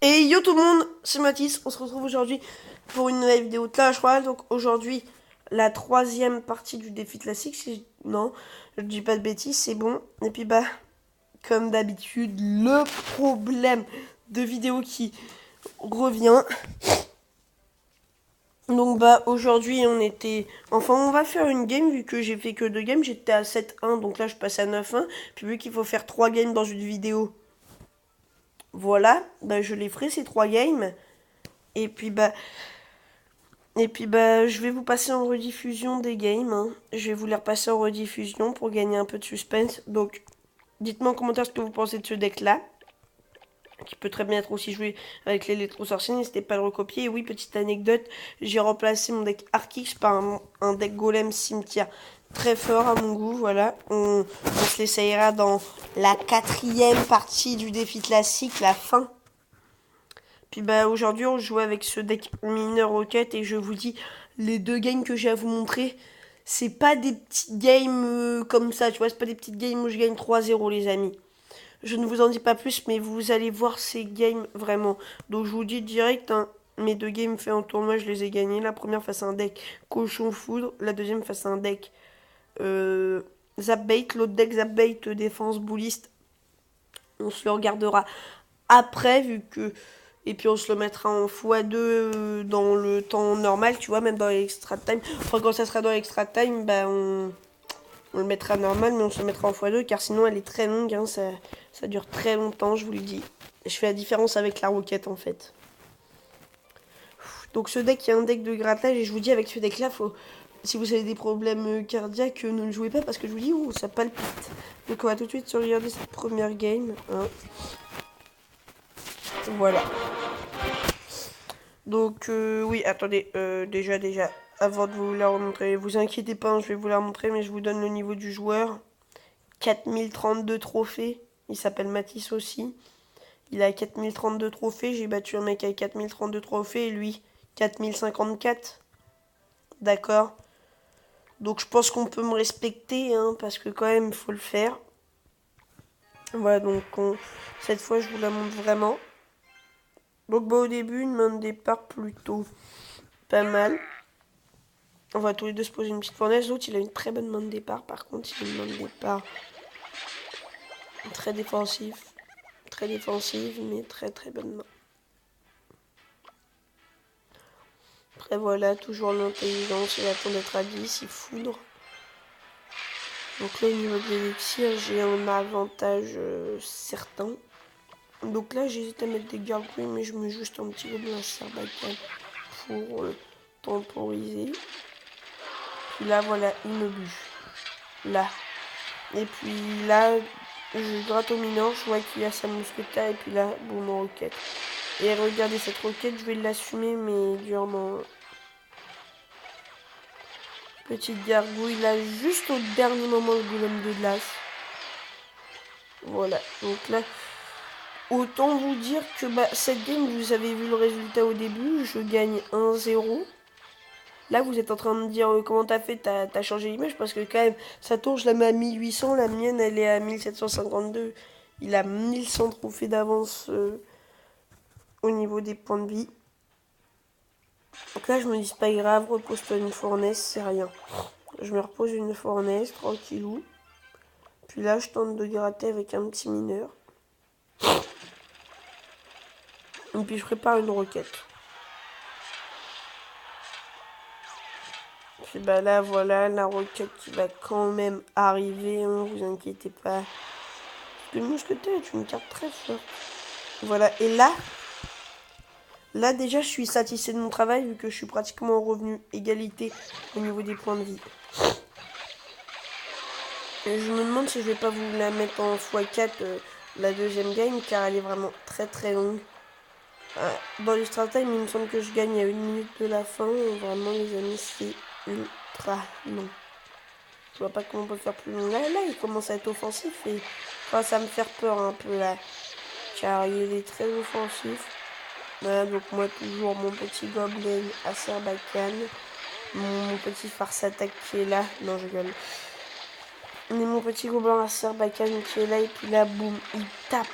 Et yo tout le monde, c'est Mathis, on se retrouve aujourd'hui pour une nouvelle vidéo de Clash Royale. Donc aujourd'hui, la troisième partie du défi classique, non, je dis pas de bêtises, c'est bon. Et puis bah, comme d'habitude, le problème de vidéo qui revient. Donc bah aujourd'hui Enfin on va faire une game vu que j'ai fait que deux games, j'étais à 7-1, donc là je passe à 9-1. Puis vu qu'il faut faire trois games dans une vidéo, voilà, bah je les ferai ces trois games. Et puis bah je vais vous passer en rediffusion des games, hein. Je vais vous les repasser en rediffusion pour gagner un peu de suspense. Donc, dites-moi en commentaire ce que vous pensez de ce deck-là, qui peut très bien être aussi joué avec l'électro-sorcier. N'hésitez pas à le recopier. Et oui, petite anecdote, j'ai remplacé mon deck Arkix par un deck Golem Cimetière très fort à mon goût. Voilà, on se l'essayera dans la quatrième partie du défi classique, la fin. Puis bah aujourd'hui on joue avec ce deck mineur rocket et je vous dis les deux games que j'ai à vous montrer, c'est pas des petites games comme ça, tu vois, c'est pas des petites games où je gagne 3-0 les amis. Je ne vous en dis pas plus mais vous allez voir ces games vraiment. Donc je vous dis direct, hein, mes deux games faits en tournoi je les ai gagnés. La première face à un deck cochon foudre, la deuxième face à un deck Zapbait, l'autre deck Zapbait défense bouliste. On se le regardera après vu que et puis on se le mettra en x2 dans le temps normal, tu vois, même dans l'extra time. Enfin, quand ça sera dans l'extra time, bah on le mettra normal, mais on se le mettra en x2 car sinon elle est très longue, hein, ça dure très longtemps, je vous le dis. Je fais la différence avec la roquette en fait. Donc ce deck, il y a un deck de grattage et je vous dis avec ce deck là, si vous avez des problèmes cardiaques, ne le jouez pas parce que je vous dis, ça palpite. Donc on va tout de suite se regarder cette première game, hein. Voilà. Donc oui, attendez, déjà, avant de vous la remontrer, vous inquiétez pas, hein, je vais vous la remontrer, mais je vous donne le niveau du joueur. 4032 trophées, il s'appelle Matisse aussi. Il a 4032 trophées, j'ai battu un mec avec 4032 trophées et lui 4054. D'accord. Donc je pense qu'on peut me respecter, hein, parce que quand même, il faut le faire. Voilà, donc cette fois, je vous la montre vraiment. Donc bah, au début, une main de départ plutôt pas mal. On va tous les deux se poser une petite fournaise. L'autre, il a une très bonne main de départ. Par contre, il a une main de départ très défensive. Très défensive, mais très très bonne main. Après, voilà, toujours l'intelligence. Il attend d'être à 10. Il foudre. Donc là, au niveau de l'élixir, j'ai un avantage certain. Donc là, j'hésite à mettre des gargouilles, mais je mets juste un petit gobelin Sarbacane pour temporiser. Puis là, voilà, il me bûche. Là. Et puis là, je gratte au mineur, je vois qu'il y a sa mousquetaire, et puis là, boum, en roquette. Et regardez, cette roquette, je vais l'assumer, mais durement. Petite gargouille, là, juste au dernier moment, le golem de glace. Voilà, donc là, autant vous dire que bah, cette game, vous avez vu le résultat au début, je gagne 1-0. Là, vous êtes en train de me dire comment t'as fait, t'as changé l'image, parce que quand même, sa tour, je la mets à 1800, la mienne, elle est à 1752. Il a 1100 trophées d'avance au niveau des points de vie. Donc là, je me dis, c'est pas grave, repose-toi une fournaise, c'est rien. Je me repose une fournaise, tranquillou. Puis là, je tente de gratter avec un petit mineur. Et puis, je prépare une roquette. Puis bah là, voilà, la roquette qui va quand même arriver, hein, vous inquiétez pas. Parce que le mousquetaire est une carte très forte. Voilà, et là déjà, je suis satisfait de mon travail vu que je suis pratiquement en revenu égalité au niveau des points de vie. Et je me demande si je vais pas vous la mettre en x4 la deuxième game car elle est vraiment très très longue. Dans l'extra time, il me semble que je gagne à 1 minute de la fin. Vraiment, les amis, c'est ultra long. Je vois pas comment on peut faire plus long. Là, il commence à être offensif et enfin, ça me fait peur un peu là. Car il est très offensif. Voilà, donc moi, toujours mon petit gobelin à Sarbacane. Mon petit farce attaque qui est là. Non, je gueule. Mais mon petit gobelin à Sarbacane qui est là. Et puis là, boum, il tape.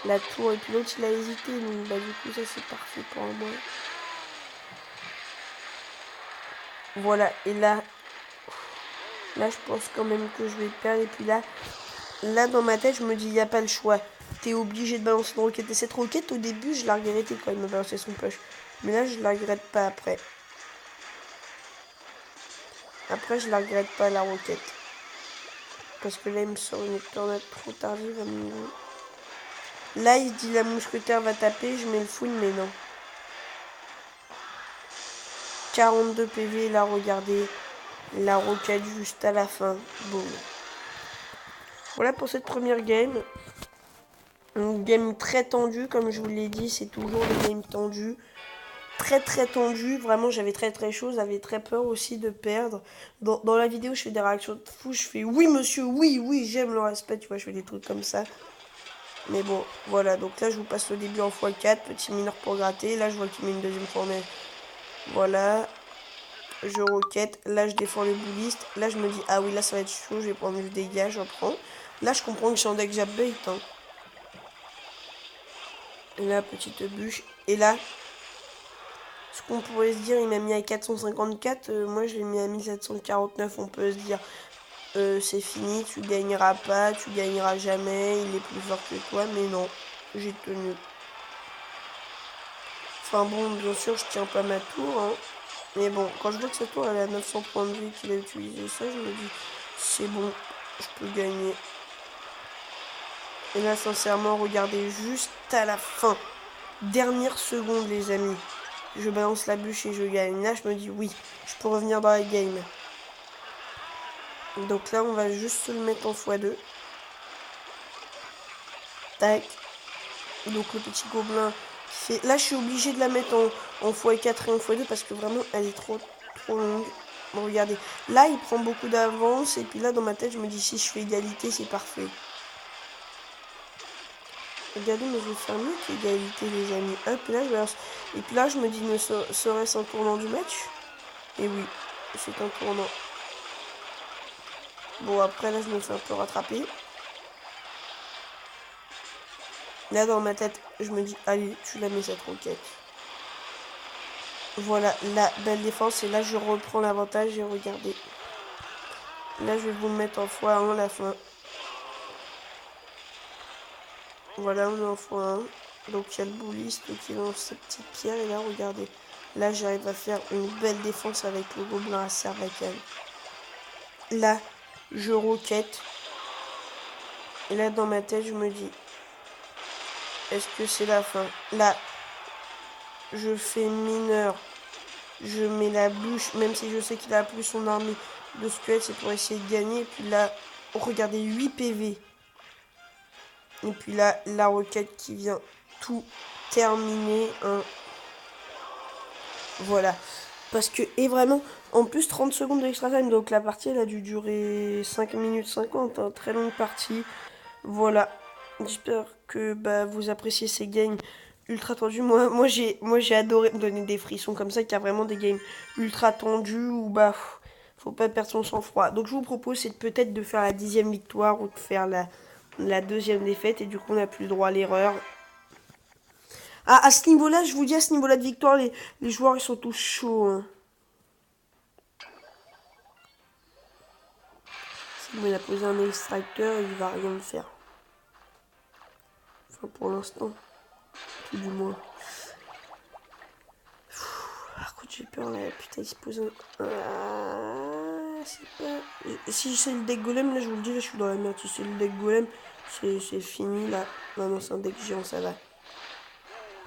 la tour. Et puis l'autre, il a hésité. Donc, bah, du coup, ça, c'est parfait pour moi. Voilà. Et là, je pense quand même que je vais perdre. Et puis là, dans ma tête, je me dis, il n'y a pas le choix. T'es obligé de balancer une roquette. Et cette roquette, au début, je la regrettais quand il m'a balancé son push. Mais là, je la regrette pas après. Après, je la regrette pas, la roquette. Parce que là, il me sort une tornade trop tardive à mon niveau. Là, il se dit la mousquetaire va taper. Je mets le full, mais non. 42 PV, là, regardez. La roquette juste à la fin. Boum. Voilà pour cette première game. Une game très tendue, comme je vous l'ai dit. C'est toujours des games tendues. Très très tendu, vraiment j'avais très très chaud, j'avais très peur aussi de perdre. Dans la vidéo je fais des réactions de fou, je fais oui monsieur, oui j'aime le respect, tu vois, je fais des trucs comme ça. Mais bon, voilà, donc là je vous passe le début en x4, petit mineur pour gratter, là je vois qu'il met une deuxième fournaise. Voilà, je roquette, là je défends le bouliste, là je me dis ah oui là ça va être chaud, je vais prendre le dégât, j'en prends. Là je comprends que je suis en deck jab bait, hein. Et là petite bûche, et là ce qu'on pourrait se dire, il m'a mis à 454, moi je l'ai mis à 1749, on peut se dire c'est fini, tu gagneras pas, tu gagneras jamais, il est plus fort que toi, mais non, j'ai tenu. Enfin bon, bien sûr, je tiens pas ma tour, hein. Mais bon, quand je vois que cette tour elle est à 900 points de vie, qu'il a utilisé ça, je me dis, c'est bon, je peux gagner. Et là, sincèrement, regardez, juste à la fin, dernière seconde, les amis, je balance la bûche et je gagne. Là, je me dis, oui, je peux revenir dans la game. Donc là, on va juste se le mettre en x2. Tac. Donc le petit gobelin qui fait... Là, je suis obligée de la mettre en x4 et en x2 parce que vraiment, elle est trop longue. Bon, regardez. Là, il prend beaucoup d'avance. Et puis là, dans ma tête, je me dis, si je fais égalité, c'est parfait. Regardez, mais je vais faire mieux qu'égalité, les amis. Hop, là, je balance. Et puis là, je me dis, ne serait-ce un tournant du match? Et oui, c'est un tournant. Bon, après, là, je me fais un peu rattraper. Là, dans ma tête, je me dis, allez, tu la mets cette roquette. Voilà, la belle défense. Et là, je reprends l'avantage et regardez. Là, je vais vous le mettre en x1 la fin. Voilà, on est en x1. Donc, il y a le bouliste qui lance ses petites pierres. Et là, regardez. Là, j'arrive à faire une belle défense avec le gobelin à Sarbacane. Là, je roquette. Et là, dans ma tête, je me dis, est-ce que c'est la fin? Là, je fais mineur. Je mets la bûche, même si je sais qu'il a plus son armée de squelettes, c'est pour essayer de gagner. Et puis là, regardez, 8 PV. Et puis là, la roquette qui vient tout terminer. Hein. Voilà. Parce que, et vraiment, en plus 30 secondes de extra time. Donc la partie, elle a dû durer 5 minutes 50. Hein, très longue partie. Voilà. J'espère que vous appréciez ces games ultra tendus. Moi j'ai adoré me donner des frissons comme ça, qu'il y a vraiment des games ultra tendus où faut pas perdre son sang-froid. Donc je vous propose, c'est peut-être de faire la 10e victoire ou de faire la 2e défaite. Et du coup, on n'a plus le droit à l'erreur. Ah, à ce niveau-là, je vous dis, à ce niveau-là de victoire, les joueurs, ils sont tous chauds. Hein. Si il a posé un extracteur, il va rien me faire. Enfin, pour l'instant. Tout du moins. Par contre, j'ai peur là. Putain, il se pose un. C'est pas. Si c'est le deck golem, là, je vous le dis, là, je suis dans la merde. Si c'est le deck golem, c'est fini là. Non, c'est un deck géant, ça va.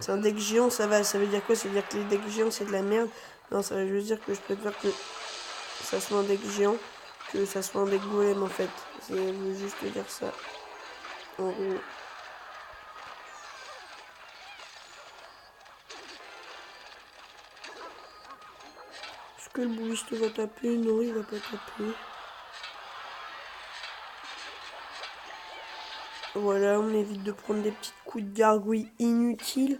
C'est un deck géant, ça va. Ça veut dire quoi? Ça veut dire que les decks géants, c'est de la merde. Non, ça veut juste dire que je préfère que ça soit un deck géant que ça soit un deck golem en fait. Je veux juste dire ça. En gros. Est-ce que le bouliste va taper? Non, il va pas taper. Voilà, on évite de prendre des petits coups de gargouille inutiles.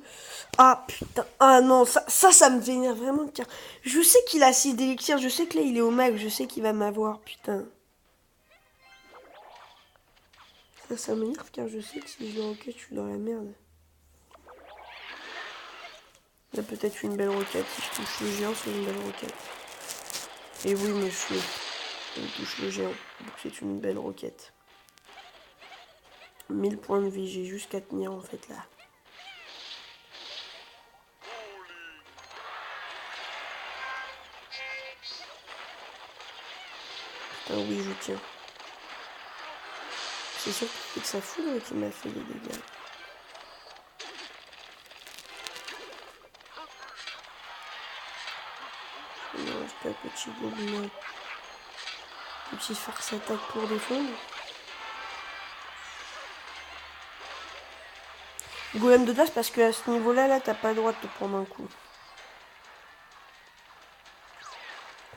Ah putain, ah non, ça me vénère vraiment. Car je sais qu'il a 6 d'élixir, je sais que là il est au max, je sais qu'il va m'avoir, putain. Ça m'énerve car je sais que si je le roquette, je suis dans la merde. Il y a peut-être une belle roquette. Si je touche le géant, c'est une belle roquette. Et oui, monsieur, il touche le géant. Donc c'est une belle roquette. 1000 points de vie, j'ai juste qu'à tenir en fait là. Putain, oui, je tiens. C'est surtout que sa foudre qui m'a fait les dégâts. Non, c'est pas petit gobelin. Petit farce attaque pour défendre. Golem de glace parce que à ce niveau-là, là, t'as pas le droit de te prendre un coup.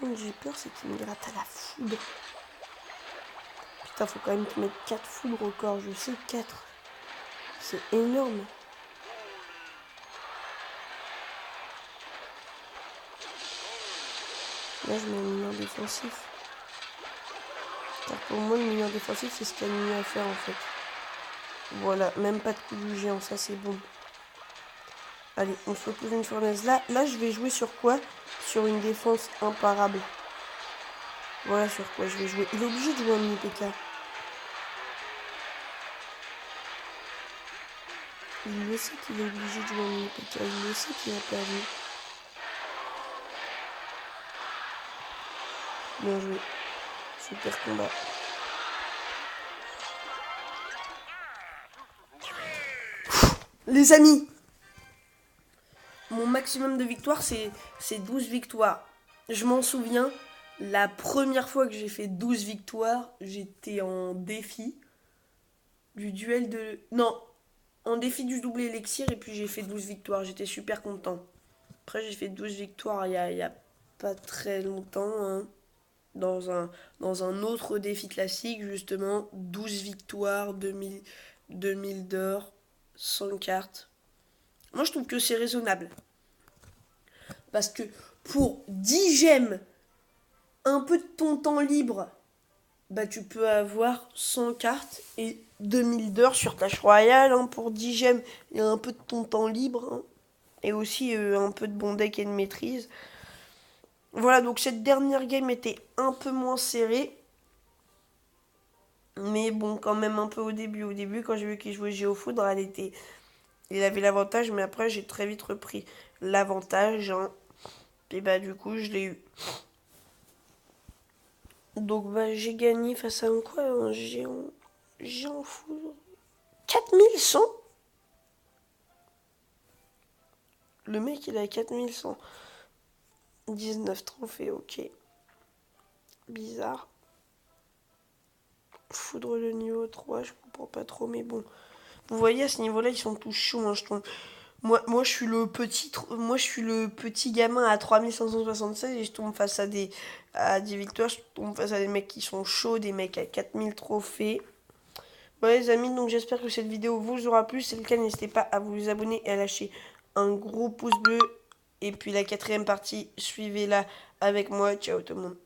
Quand j'ai peur, c'est qu'il me gratte à la foudre. Putain, faut quand même te mettre 4 foudres au corps. Je sais, 4. C'est énorme. Là, je mets un mineur défensif. Car pour moi, le mineur défensif, c'est ce qu'il y a de mieux à faire en fait. Voilà, même pas de coup du géant, ça c'est bon. Allez, on se retrouve une fournaise. Là, je vais jouer sur quoi? Sur une défense imparable. Voilà sur quoi je vais jouer. Il est obligé de jouer un mini-PK. Il le sait qu'il est obligé de jouer un mini-PK. Il le sait qu'il a perdu. Bien joué. Super combat. Les amis, mon maximum de victoires, c'est 12 victoires. Je m'en souviens, la première fois que j'ai fait 12 victoires, j'étais en défi du duel de... Non, en défi du double élixir et puis j'ai fait 12 victoires. J'étais super content. Après, j'ai fait 12 victoires il y a pas très longtemps, hein, dans un autre défi classique, justement. 12 victoires, 2000 d'or, 100 cartes. Moi, je trouve que c'est raisonnable. Parce que pour 10 gemmes, un peu de ton temps libre, bah tu peux avoir 100 cartes et 2000 d'heures sur Clash Royale, hein, pour 10 gemmes. Il y a un peu de ton temps libre, hein, et aussi un peu de bon deck et de maîtrise. Voilà, donc cette dernière game était un peu moins serrée. Mais bon, quand même un peu au début. Au début, quand j'ai vu qu'il jouait Géofoudre, il avait l'avantage, mais après j'ai très vite repris l'avantage, hein. Et bah du coup, je l'ai eu. Donc bah j'ai gagné face à un quoi? Un géant foudre. 4100. Le mec il a 4100. 19 trophées, ok. Bizarre. Foudre de niveau 3, je comprends pas trop, mais bon. Vous voyez, à ce niveau-là, ils sont tous chauds, hein, je trouve. Moi, je suis le petit gamin à 3576 et je tombe face à des victoires, je tombe face à des mecs qui sont chauds, des mecs à 4000 trophées. Voilà les amis, donc j'espère que cette vidéo vous aura plu. Si c'est le cas, n'hésitez pas à vous abonner et à lâcher un gros pouce bleu. Et puis la quatrième partie, suivez-la avec moi. Ciao tout le monde.